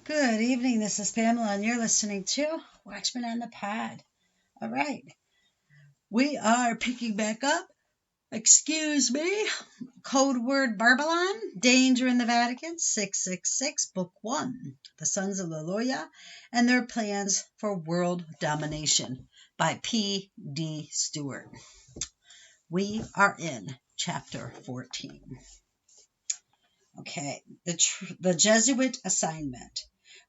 Good evening. This is Pamela, and you're listening to Watchmen on the Pod. All right. We are picking back up. Excuse me. Codeword Barbelon, Danger in the Vatican, 666, Book 1. The Sons of Loyola and Their Plans for World Domination by P.D. Stuart. We are in Chapter 14. Okay. The Jesuit assignment.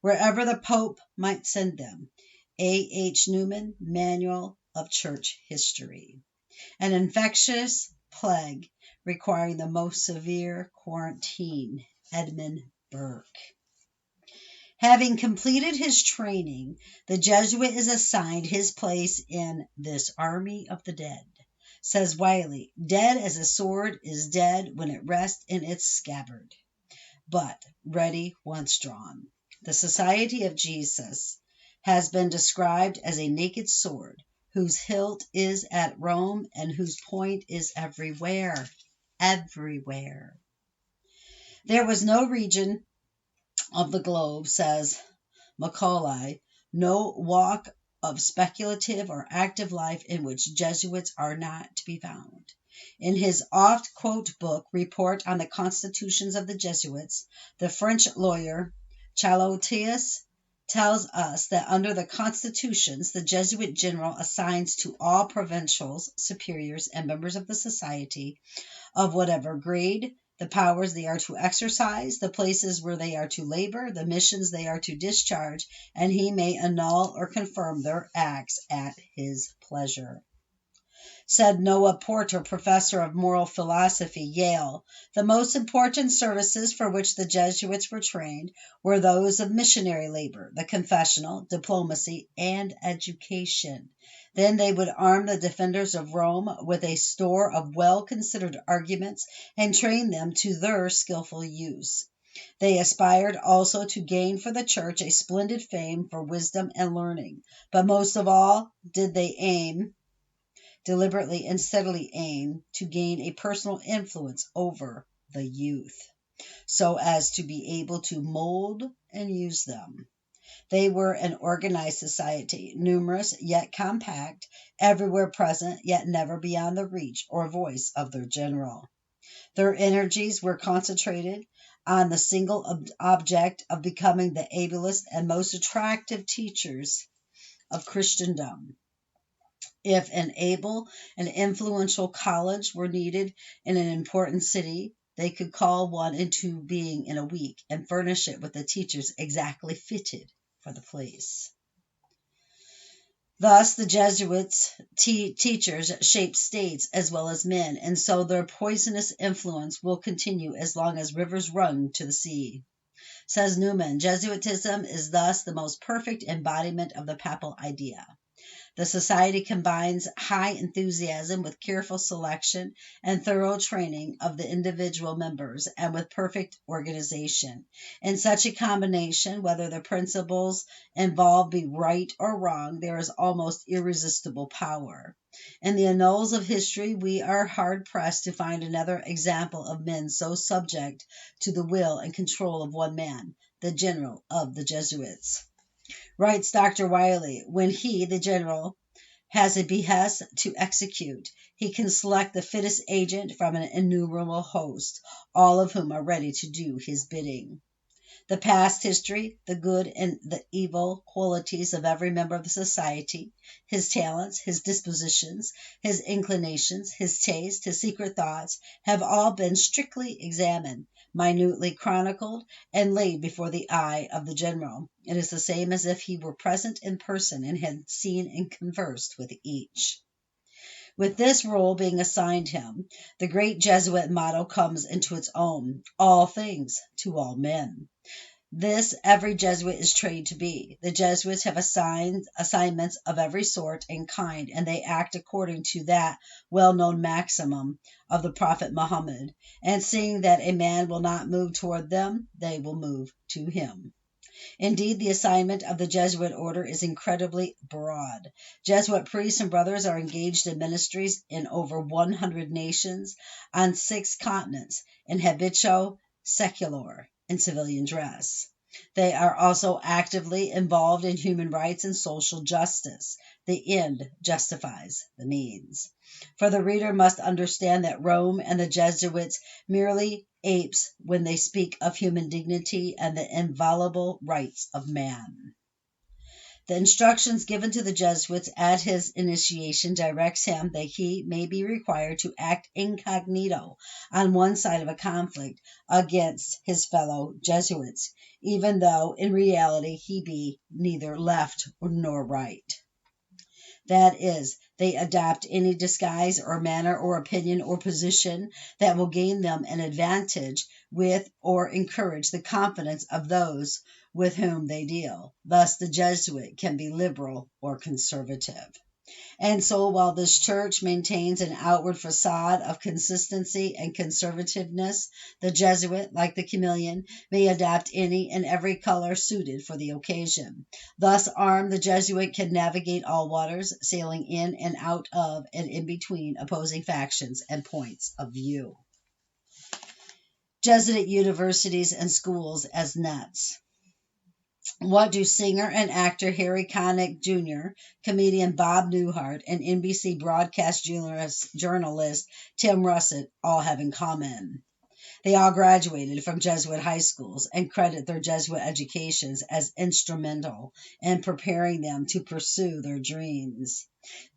Wherever the Pope might send them. A. H. Newman, Manual of Church History. An infectious plague requiring the most severe quarantine. Edmund Burke. Having completed his training, the Jesuit is assigned his place in this army of the dead. Says Wiley, dead as a sword is dead when it rests in its scabbard, but ready once drawn. The Society of Jesus has been described as a naked sword, whose hilt is at Rome and whose point is everywhere. Everywhere. There was no region of the globe, says Macaulay, no walk of speculative or active life in which Jesuits are not to be found. In his oft-quoted book, Report on the Constitutions of the Jesuits, the French lawyer Chalotius tells us that under the constitutions, the Jesuit general assigns to all provincials, superiors, and members of the society, of whatever grade, the powers they are to exercise, the places where they are to labor, the missions they are to discharge, and he may annul or confirm their acts at his pleasure. Said Noah Porter, professor of moral philosophy, Yale, the most important services for which the Jesuits were trained were those of missionary labor, the confessional, diplomacy, and education. Then they would arm the defenders of Rome with a store of well-considered arguments and train them to their skillful use. They aspired also to gain for the Church a splendid fame for wisdom and learning, but most of all did they deliberately and steadily aim to gain a personal influence over the youth, so as to be able to mold and use them. They were an organized society, numerous yet compact, everywhere present yet never beyond the reach or voice of their general. Their energies were concentrated on the single object of becoming the ablest and most attractive teachers of Christendom. If an able and influential college were needed in an important city, they could call one into being in a week and furnish it with the teachers exactly fitted for the place. Thus, the Jesuits' teachers shape states as well as men, and so their poisonous influence will continue as long as rivers run to the sea. Says Newman, Jesuitism is thus the most perfect embodiment of the papal idea. The society combines high enthusiasm with careful selection and thorough training of the individual members, and with perfect organization. In such a combination, whether the principles involved be right or wrong, there is almost irresistible power. In the annals of history, we are hard-pressed to find another example of men so subject to the will and control of one man, the general of the Jesuits. Writes Dr. Wiley, when he, the general, has a behest to execute, he can select the fittest agent from an innumerable host, all of whom are ready to do his bidding. The past history, the good and the evil qualities of every member of the society, his talents, his dispositions, his inclinations, his taste, his secret thoughts, have all been strictly examined, minutely chronicled, and laid before the eye of the general. It is the same as if he were present in person and had seen and conversed with each. With this role being assigned him, the great Jesuit motto comes into its own: all things to all men. This every Jesuit is trained to be. The Jesuits have assignments of every sort and kind, and they act according to that well-known maxim of the Prophet Muhammad, and seeing that a man will not move toward them, they will move to him. Indeed, the assignment of the Jesuit order is incredibly broad. Jesuit priests and brothers are engaged in ministries in over 100 nations, on 6 continents, in habitio secular, in civilian dress. They are also actively involved in human rights and social justice. The end justifies the means. For the reader must understand that Rome and the Jesuits merely apes when they speak of human dignity and the inviolable rights of man. The instructions given to the Jesuits at his initiation directs him that he may be required to act incognito on one side of a conflict against his fellow Jesuits, even though in reality he be neither left nor right. That is, they adopt any disguise or manner or opinion or position that will gain them an advantage with or encourage the confidence of those with whom they deal. Thus, the Jesuit can be liberal or conservative. And so, while this church maintains an outward facade of consistency and conservativeness, the Jesuit, like the chameleon, may adopt any and every color suited for the occasion. Thus armed, the Jesuit can navigate all waters, sailing in and out of and in between opposing factions and points of view. Jesuit universities and schools as nets. What do singer and actor Harry Connick Jr., comedian Bob Newhart, and NBC broadcast journalist Tim Russert all have in common? They all graduated from Jesuit high schools and credit their Jesuit educations as instrumental in preparing them to pursue their dreams.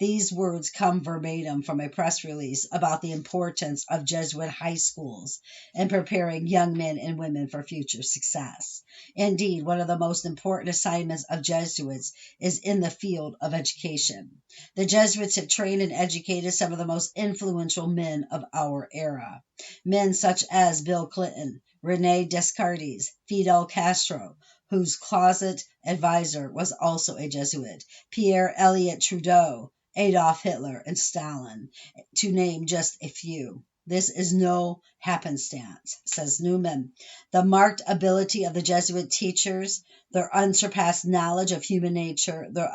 These words come verbatim from a press release about the importance of Jesuit high schools in preparing young men and women for future success. Indeed, one of the most important assignments of Jesuits is in the field of education. The Jesuits have trained and educated some of the most influential men of our era. Men such as Bill Clinton, Rene Descartes, Fidel Castro, whose closet advisor was also a Jesuit, Pierre Elliott Trudeau, Adolf Hitler, and Stalin, to name just a few. This is no happenstance, says Newman. The marked ability of the Jesuit teachers, their unsurpassed knowledge of human nature, their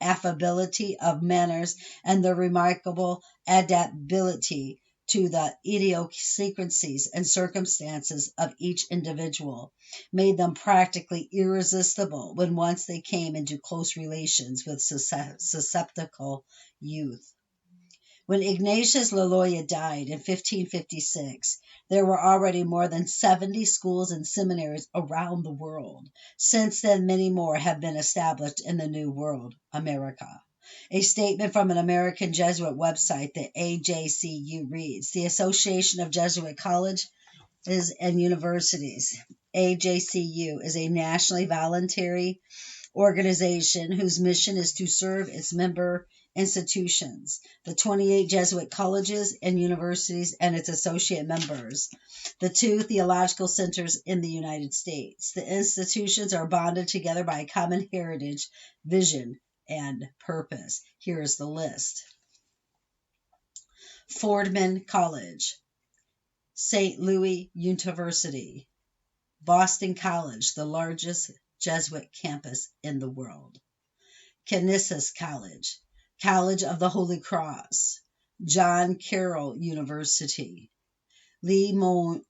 affability of manners, and their remarkable adaptability to the idiosyncrasies and circumstances of each individual made them practically irresistible when once they came into close relations with susceptible youth. When Ignatius Loyola died in 1556, there were already more than 70 schools and seminaries around the world. Since then, many more have been established in the New World, America. A statement from an American Jesuit website, the AJCU, reads, "The Association of Jesuit Colleges and Universities, AJCU, is a nationally voluntary organization whose mission is to serve its member institutions, the 28 Jesuit colleges and universities and its associate members, the 2 theological centers in the United States. The institutions are bonded together by a common heritage, vision, and purpose." Here is the list. Fordham College, St. Louis University, Boston College, the largest Jesuit campus in the world, Canisius College, College of the Holy Cross, John Carroll University, Lee Moon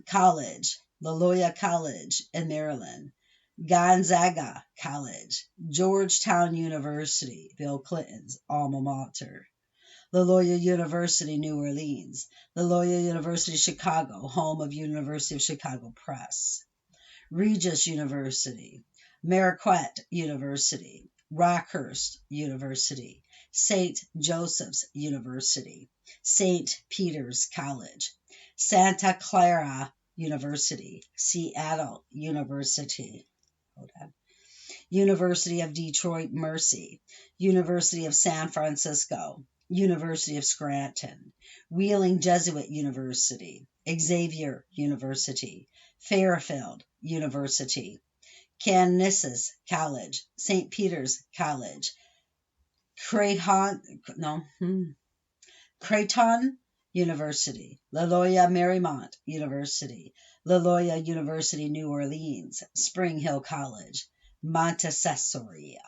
College, Loyola College in Maryland, Gonzaga College, Georgetown University, Bill Clinton's alma mater, Loyola University, New Orleans, Loyola University, Chicago, home of University of Chicago Press, Regis University, Marquette University, Rockhurst University, St. Joseph's University, St. Peter's College, Santa Clara University, Seattle University, University of Detroit Mercy, University of San Francisco, University of Scranton, Wheeling Jesuit University, Xavier University, Fairfield University, Canisius College, St. Peter's College, Creighton University, Loyola Marymount University, Loyola University New Orleans, Spring Hill College, Montessori,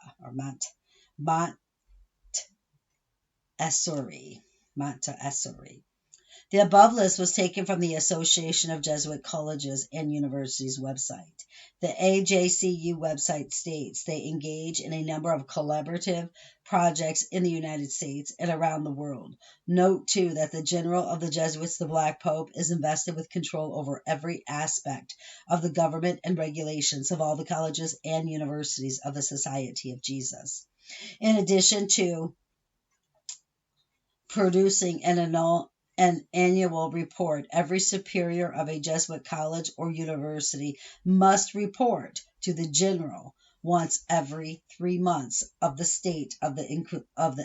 The above list was taken from the Association of Jesuit Colleges and Universities website. The AJCU website states they engage in a number of collaborative projects in the United States and around the world. Note, too, that the General of the Jesuits, the Black Pope, is invested with control over every aspect of the government and regulations of all the colleges and universities of the Society of Jesus. In addition to producing an annual report, every superior of a Jesuit college or university must report to the general once every 3 months of the state of the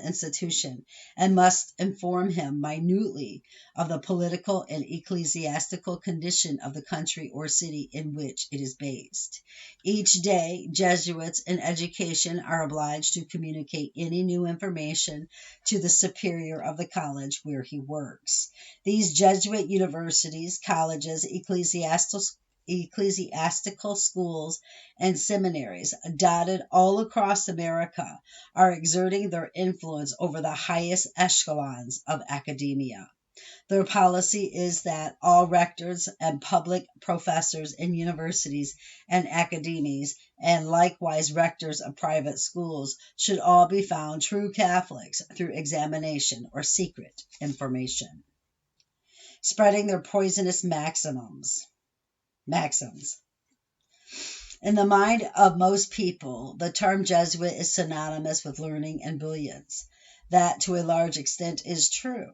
institution, and must inform him minutely of the political and ecclesiastical condition of the country or city in which it is based. Each day, Jesuits in education are obliged to communicate any new information to the superior of the college where he works. These Jesuit universities, colleges, ecclesiastical schools, and seminaries dotted all across America are exerting their influence over the highest echelons of academia. Their policy is that all rectors and public professors in universities and academies, and likewise rectors of private schools, should all be found true Catholics through examination or secret information. Spreading their poisonous maxims. In the mind of most people, the term Jesuit is synonymous with learning and brilliance. That, to a large extent, is true.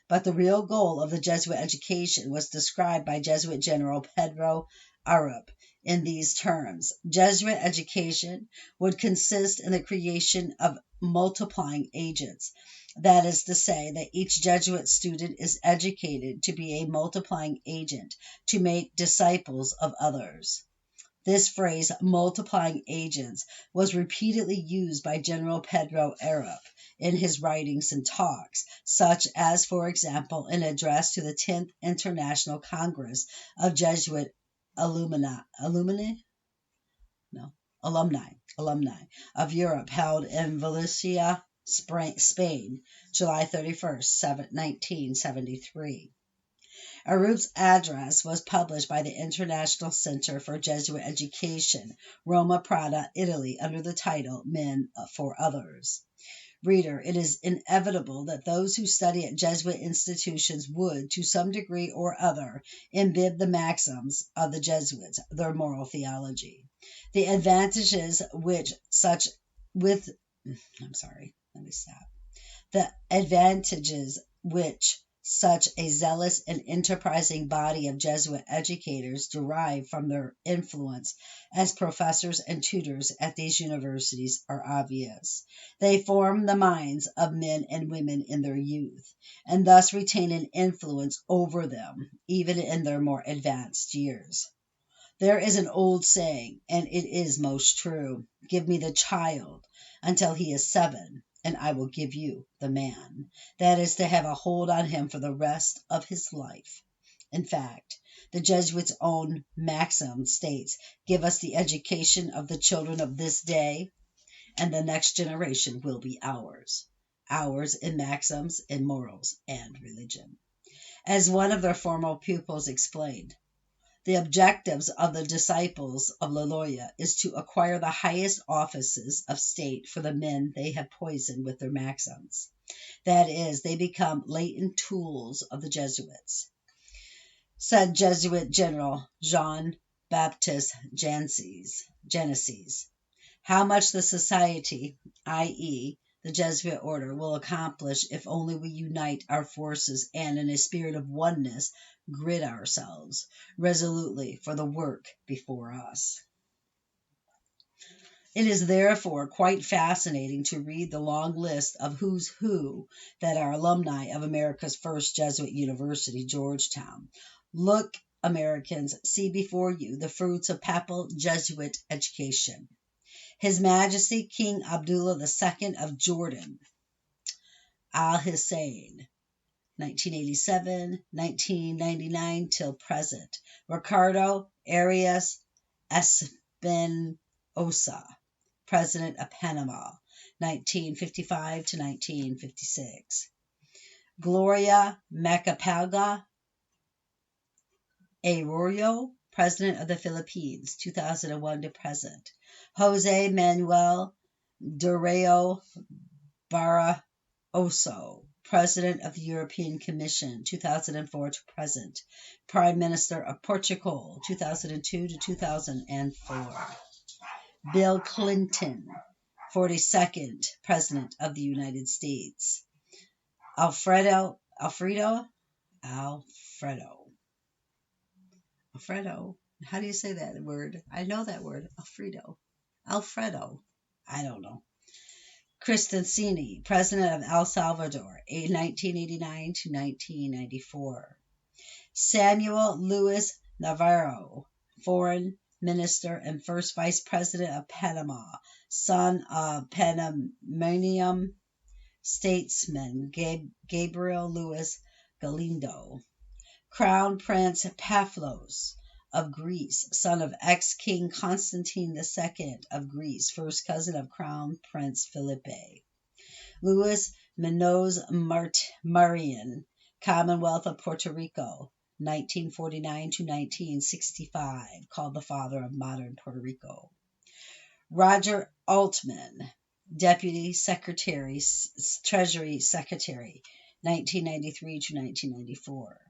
But the real goal of the Jesuit education was described by Jesuit General Pedro Arup in these terms. Jesuit education would consist in the creation of multiplying agents. That is to say, that each Jesuit student is educated to be a multiplying agent, to make disciples of others. This phrase, multiplying agents, was repeatedly used by General Pedro Arup in his writings and talks, such as, for example, an address to the 10th International Congress of Jesuit Alumni of Europe, held in Valencia, Spain, July 31st, 1973. Arup's address was published by the International Center for Jesuit Education, Roma Prada, Italy, under the title Men for Others. Reader, it is inevitable that those who study at Jesuit institutions would, to some degree or other, imbibe the maxims of the Jesuits, their moral theology. The advantages which such a zealous and enterprising body of Jesuit educators derive from their influence as professors and tutors at these universities are obvious. They form the minds of men and women in their youth, and thus retain an influence over them, even in their more advanced years. There is an old saying, and it is most true: give me the child until he is 7, and I will give you the man. That is to have a hold on him for the rest of his life. In fact, the Jesuits' own maxim states, give us the education of the children of this day, and the next generation will be ours. Ours in maxims, in morals, and religion. As one of their former pupils explained, the objectives of the disciples of Loyola is to acquire the highest offices of state for the men they have poisoned with their maxims. That is, they become latent tools of the Jesuits. Said Jesuit General Jean-Baptiste Genesys, how much the society, i.e., the Jesuit order, will accomplish if only we unite our forces and, in a spirit of oneness, gird ourselves resolutely for the work before us. It is therefore quite fascinating to read the long list of who's who that are alumni of America's first Jesuit university, Georgetown. Look, Americans, see before you the fruits of papal Jesuit education. His Majesty King Abdullah II of Jordan, Al-Hussein, 1987, 1999 till present. Ricardo Arias Espinosa, President of Panama, 1955 to 1956. Gloria Macapagal Arroyo, President of the Philippines, 2001 to present. Jose Manuel Durao Barroso, President of the European Commission, 2004 to present. Prime Minister of Portugal, 2002 to 2004. Bill Clinton, 42nd President of the United States. Alfredo. How do you say that word? I know that word. Alfredo. I don't know. Cristiancini, President of El Salvador, 1989 to 1994. Samuel Luis Navarro, Foreign Minister and First Vice President of Panama, son of Panamanian statesman Gabriel Luis Galindo. Crown Prince Pavlos of Greece, son of ex-King Constantine II of Greece, first cousin of Crown Prince Felipe. Luis Munoz Marin, Commonwealth of Puerto Rico, 1949 to 1965, called the father of modern Puerto Rico. Roger Altman, Deputy Secretary, Treasury Secretary, 1993 to 1994.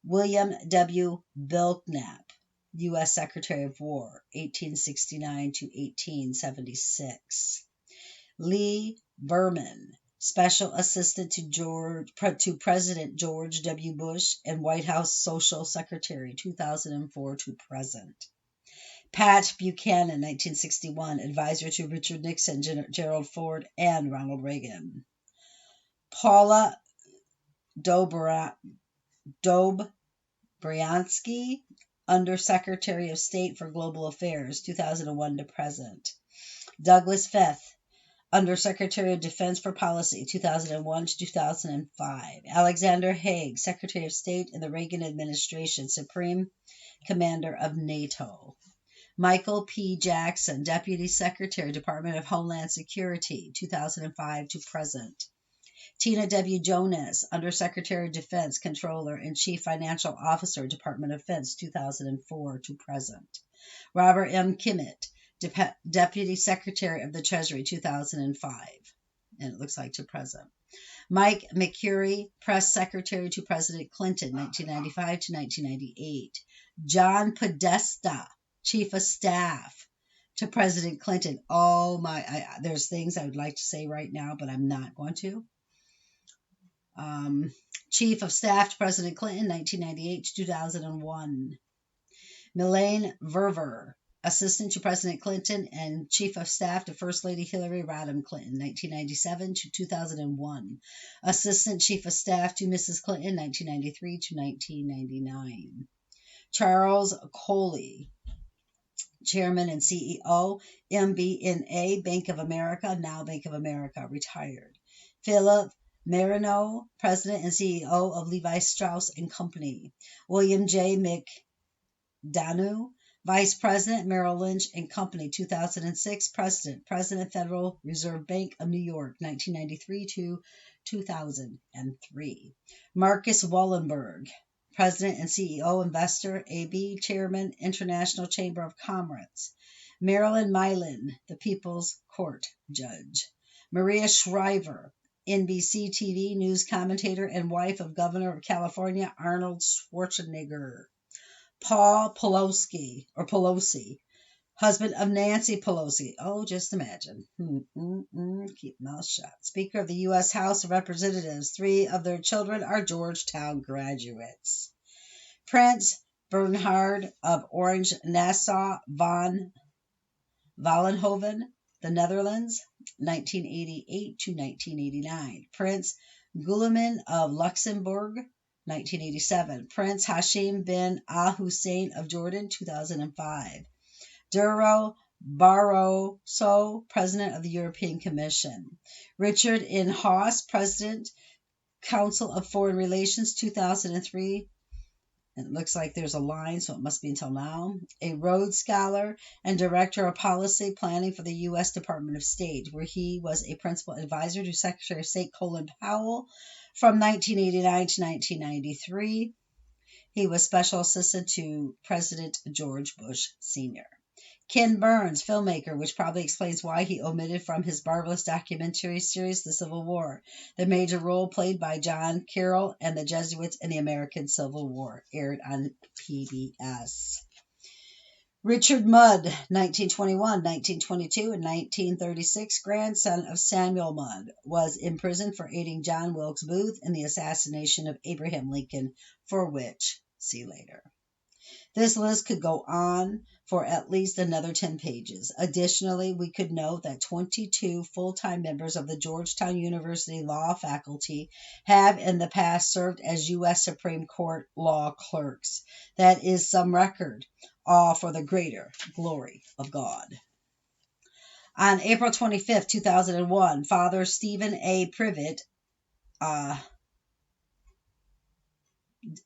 William W. Belknap, U.S. Secretary of War, 1869 to 1876. Lee Berman, Special Assistant to President George W. Bush and White House Social Secretary, 2004 to present. Pat Buchanan, 1961, Advisor to Richard Nixon, Gerald Ford, and Ronald Reagan. Paula Dobryansky, Under-Secretary of State for Global Affairs, 2001 to present. Douglas Feith, Under-Secretary of Defense for Policy, 2001 to 2005. Alexander Haig, Secretary of State in the Reagan Administration, Supreme Commander of NATO. Michael P. Jackson, Deputy Secretary, Department of Homeland Security, 2005 to present. Tina W. Jonas, Undersecretary of Defense, Controller, and Chief Financial Officer, Department of Defense, 2004 to present. Robert M. Kimmett, Deputy Secretary of the Treasury, 2005, and it looks like to present. Mike McCurry, Press Secretary to President Clinton, 1995 to 1998. John Podesta, Chief of Staff to President Clinton. There's things I would like to say right now, but I'm not going to. Chief of Staff to President Clinton, 1998 to 2001. Milane Verver, Assistant to President Clinton and Chief of Staff to First Lady Hillary Rodham Clinton, 1997 to 2001. Assistant Chief of Staff to Mrs. Clinton, 1993 to 1999. Charles Coley, Chairman and CEO, MBNA, Bank of America, now Bank of America, retired. Philip Marino, President and CEO of Levi Strauss & Company. William J. McDonough, Vice President, Merrill Lynch & Company, 2006. President, Federal Reserve Bank of New York, 1993 to 2003. Marcus Wallenberg, President and CEO, Investor, AB, Chairman, International Chamber of Commerce. Marilyn Milan, the People's Court Judge. Maria Shriver, NBC TV news commentator and wife of Governor of California Arnold Schwarzenegger. Paul Pelosi, husband of Nancy Pelosi. Oh, just imagine. Keep mouth shut. Speaker of the U.S. House of Representatives. 3 of their children are Georgetown graduates. Prince Bernhard of Orange-Nassau von Vollenhoven, the Netherlands, 1988 to 1989. Prince Guillermin of Luxembourg, 1987. Prince Hashim bin al-Hussein of Jordan, 2005. Durao Barroso, President of the European Commission. Richard N. Haass, President, Council of Foreign Relations, 2003. It looks like there's a line, so it must be until now. A Rhodes Scholar and Director of Policy Planning for the U.S. Department of State, where he was a principal advisor to Secretary of State Colin Powell From 1989 to 1993, he was special assistant to President George Bush Sr. Ken Burns, filmmaker, which probably explains why he omitted from his marvelous documentary series, The Civil War, the major role played by John Carroll and the Jesuits in the American Civil War, aired on PBS. Richard Mudd, 1921, 1922, and 1936, grandson of Samuel Mudd, was imprisoned for aiding John Wilkes Booth in the assassination of Abraham Lincoln, for which, see later. This list could go on for at least another 10 pages. Additionally, we could note that 22 full-time members of the Georgetown University Law faculty have in the past served as U.S. Supreme Court law clerks. That is some record, all for the greater glory of God. On April 25, 2001, Father Stephen A. Privet,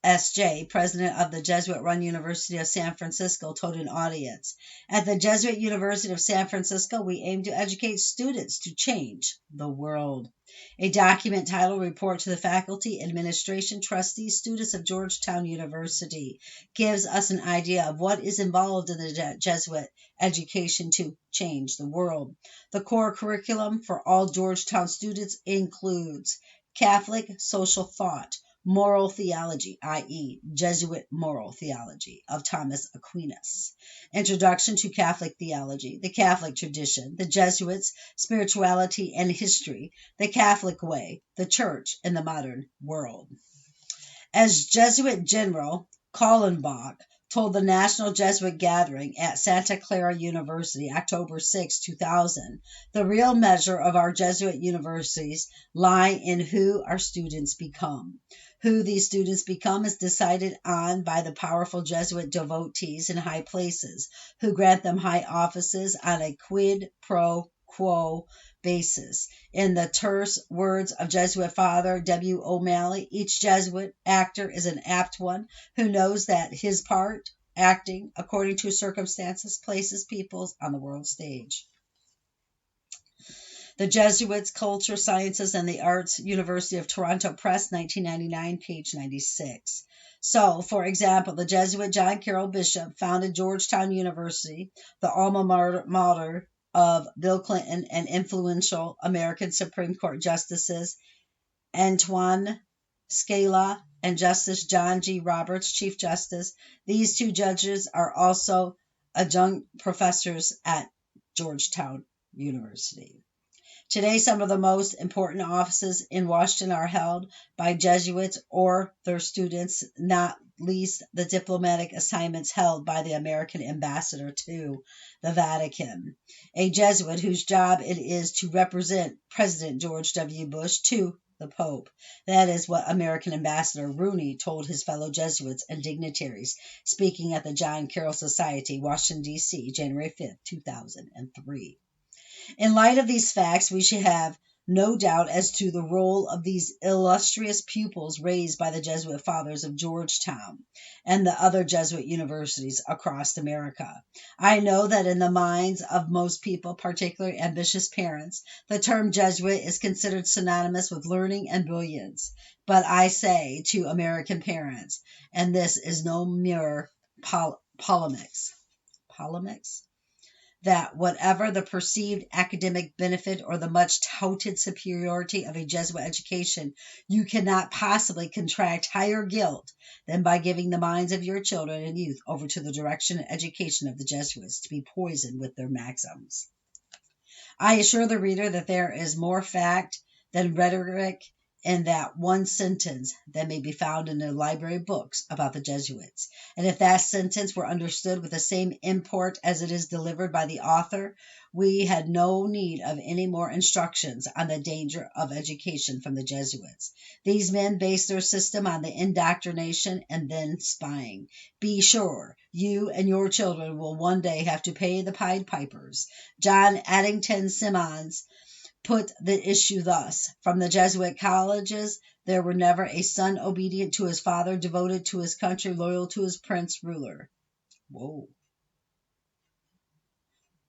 S.J., president of the Jesuit-run University of San Francisco, told an audience, "At the Jesuit University of San Francisco, we aim to educate students to change the world." A document titled Report to the Faculty, Administration, Trustees, Students of Georgetown University gives us an idea of what is involved in the Jesuit education to change the world. The core curriculum for all Georgetown students includes Catholic social thought, moral theology, i.e., Jesuit moral theology of Thomas Aquinas, introduction to Catholic theology, the Catholic tradition, the Jesuits, spirituality and history, the Catholic way, the Church in the modern world. As Jesuit General Kallenbach told the National Jesuit Gathering at Santa Clara University, October 6, 2000, the real measure of our Jesuit universities lie in who our students become. Who these students become is decided on by the powerful Jesuit devotees in high places, who grant them high offices on a quid pro quo basis. In the terse words of Jesuit Father W. O'Malley, each Jesuit actor is an apt one who knows that his part, acting according to circumstances, places peoples on the world stage. The Jesuits, Culture, Sciences, and the Arts, University of Toronto Press, 1999, page 96. So, for example, the Jesuit John Carroll Bishop founded Georgetown University, the alma mater of Bill Clinton and influential American Supreme Court Justices Antoine Scalia and Justice John G. Roberts, Chief Justice. These two judges are also adjunct professors at Georgetown University. Today, some of the most important offices in Washington are held by Jesuits or their students, not least the diplomatic assignments held by the American ambassador to the Vatican, a Jesuit whose job it is to represent President George W. Bush to the Pope. That is what American Ambassador Rooney told his fellow Jesuits and dignitaries, speaking at the John Carroll Society, Washington, D.C., January 5, 2003. In light of these facts, we should have no doubt as to the role of these illustrious pupils raised by the Jesuit fathers of Georgetown and the other Jesuit universities across America. I know that in the minds of most people, particularly ambitious parents, the term Jesuit is considered synonymous with learning and brilliance. But I say to American parents, and this is no mere polemics, that whatever the perceived academic benefit or the much touted superiority of a Jesuit education, you cannot possibly contract higher guilt than by giving the minds of your children and youth over to the direction and education of the Jesuits to be poisoned with their maxims. I assure the reader that there is more fact than rhetoric in that one sentence that may be found in the library books about the Jesuits. And if that sentence were understood with the same import as it is delivered by the author, we had no need of any more instructions on the danger of education from the Jesuits. These men based their system on the indoctrination and then spying. Be sure you and your children will one day have to pay the Pied Pipers. John Addington Symonds put the issue thus: from the Jesuit colleges, there were never a son obedient to his father, devoted to his country, loyal to his prince ruler. Whoa.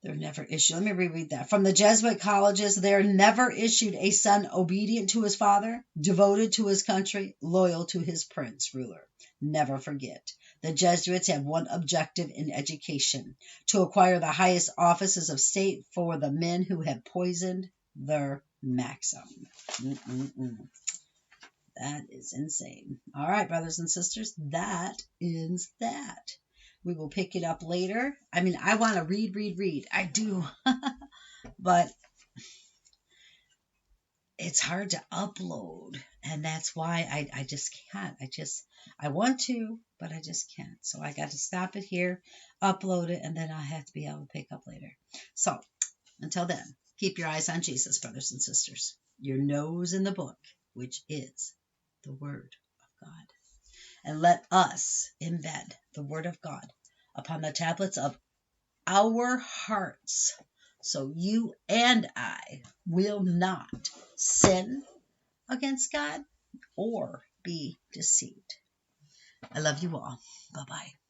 They're never issued. Let me reread that. From the Jesuit colleges, they're never issued a son obedient to his father, devoted to his country, loyal to his prince, ruler. Never forget. The Jesuits have one objective in education: to acquire the highest offices of state for the men who have poisoned their maxim. That is insane. All right, brothers and sisters, that is that. We will pick it up later. I mean, I want to read. I do. But it's hard to upload. And that's why I just can't. I want to, but I just can't. So I got to stop it here, upload it, and then I have to be able to pick up later. So until then, keep your eyes on Jesus, brothers and sisters. Your nose in the book, which is the Word of God. And let us embed the Word of God upon the tablets of our hearts, so you and I will not sin against God or be deceived. I love you all. Bye-bye.